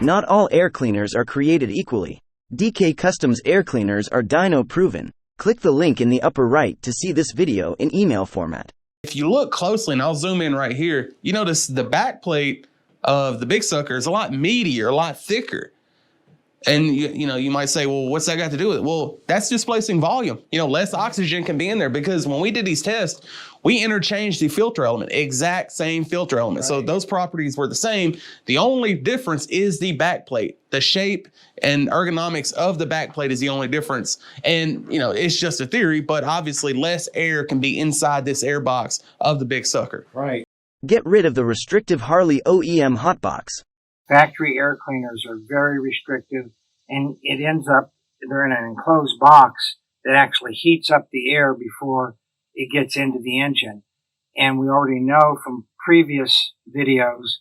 Not all air cleaners are created equally. DK Customs air cleaners are Dyno-Proven. Click the link in the upper right to see this video in email format. If you look closely, and I'll zoom in right here, you notice the back plate of the big sucker is a lot meatier, a lot thicker. And you might say, well, what's that got to do with it? Well, that's displacing volume. Less oxygen can be in there because when we did these tests, we interchanged the filter element, exact same filter element. Right. So those properties were the same. The only difference is the back plate. The shape and ergonomics of the back plate is the only difference. And, it's just a theory, but obviously less air can be inside this air box of the big sucker. Right. Get rid of the restrictive Harley OEM hotbox. Factory air cleaners are very restrictive, and it ends up, they're in an enclosed box that actually heats up the air before it gets into the engine. And we already know from previous videos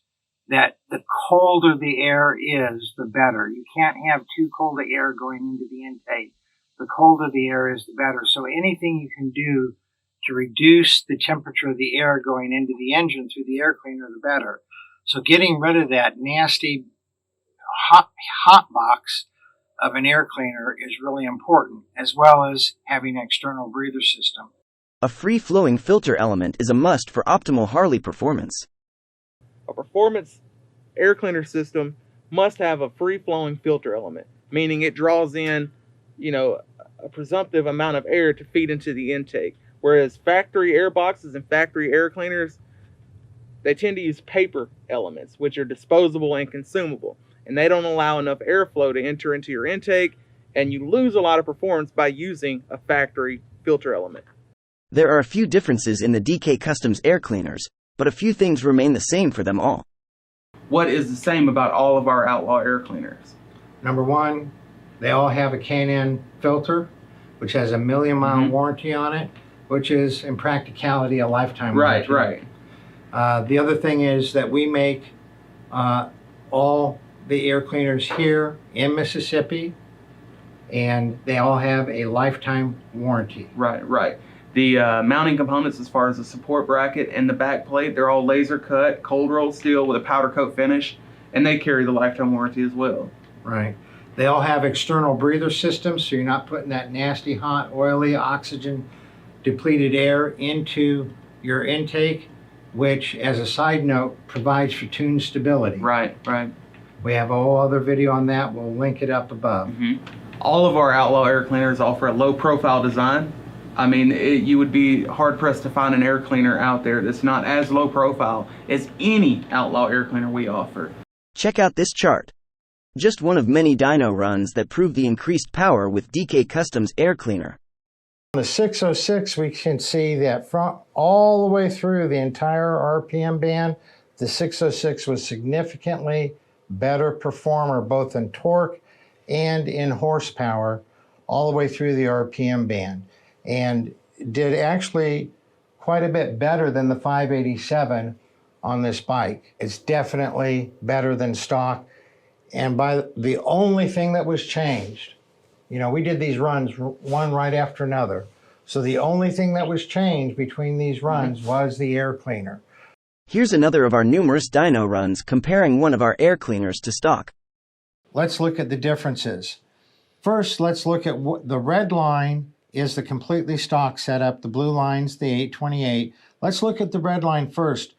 that the colder the air is, the better. You can't have too cold of air going into the intake. The colder the air is, the better. So anything you can do to reduce the temperature of the air going into the engine through the air cleaner, the better. So getting rid of that nasty hot box of an air cleaner is really important, as well as having an external breather system. A free-flowing filter element is a must for optimal Harley performance. A performance air cleaner system must have a free-flowing filter element, meaning it draws in, a presumptive amount of air to feed into the intake. Whereas factory air boxes and factory air cleaners, they tend to use paper elements, which are disposable and consumable. And they don't allow enough airflow to enter into your intake, and you lose a lot of performance by using a factory filter element. There are a few differences in the DK Customs air cleaners, but a few things remain the same for them all. What is the same about all of our Outlaw air cleaners? Number one, they all have a K&N filter, which has a million-mile warranty on it, which is, in practicality, a lifetime warranty. Right. The other thing is that we make all the air cleaners here in Mississippi, and they all have a lifetime warranty. Right. The mounting components, as far as the support bracket and the back plate, they're all laser cut, cold rolled steel with a powder coat finish, and they carry the lifetime warranty as well. Right. They all have external breather systems, so you're not putting that nasty, hot, oily, oxygen depleted air into your intake, which, as a side note, provides for tune stability. Right. We have a whole other video on that. We'll link it up above. All of our Outlaw air cleaners offer a low profile design. I mean, you would be hard pressed to find an air cleaner out there that's not as low profile as any Outlaw air cleaner we offer. Check out this chart. Just one of many dyno runs that prove the increased power with DK Customs air cleaner. On the 606, we can see that from all the way through the entire RPM band, the 606 was significantly better performer, both in torque and in horsepower, all the way through the RPM band, and did actually quite a bit better than the 587 on this bike. It's definitely better than stock. And by the only thing that was changed, we did these runs one right after another. So the only thing that was changed between these runs was the air cleaner. Here's another of our numerous dyno runs comparing one of our air cleaners to stock. Let's look at the differences. First, let's look at what the red line is, the completely stock setup. The blue line's the 828. Let's look at the red line first.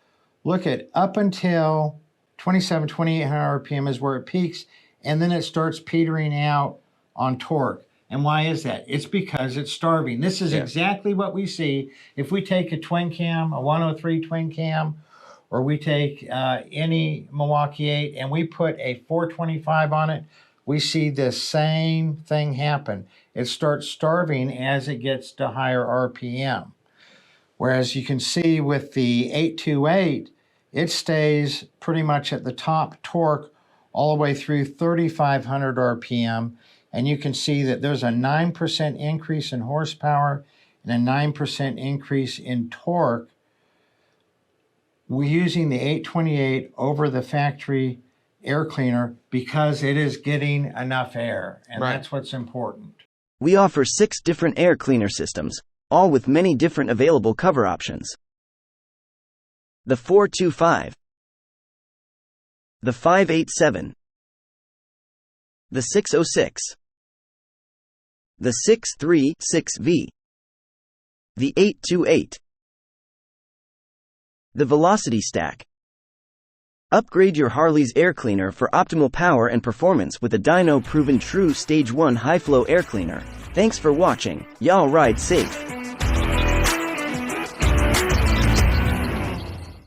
Look at up until 2,800 RPM is where it peaks, and then it starts petering out on torque. And why is that? It's because it's starving. This is exactly what we see if we take a twin cam, a 103 twin cam, or we take any Milwaukee 8 and we put a 425 on it. We see the same thing happen. It starts starving as it gets to higher RPM. Whereas you can see with the 828, it stays pretty much at the top torque all the way through 3,500 RPM. And you can see that there's a 9% increase in horsepower and a 9% increase in torque. We're using the 828 over the factory air cleaner because it is getting enough air, and that's what's important. We offer 6 different air cleaner systems, all with many different available cover options. The 425, the 587, The 606. The 636V. The 828. The Velocity Stack. Upgrade your Harley's air cleaner for optimal power and performance with a Dyno-Proven True Stage 1 high-flow air cleaner. Thanks for watching. Y'all ride safe.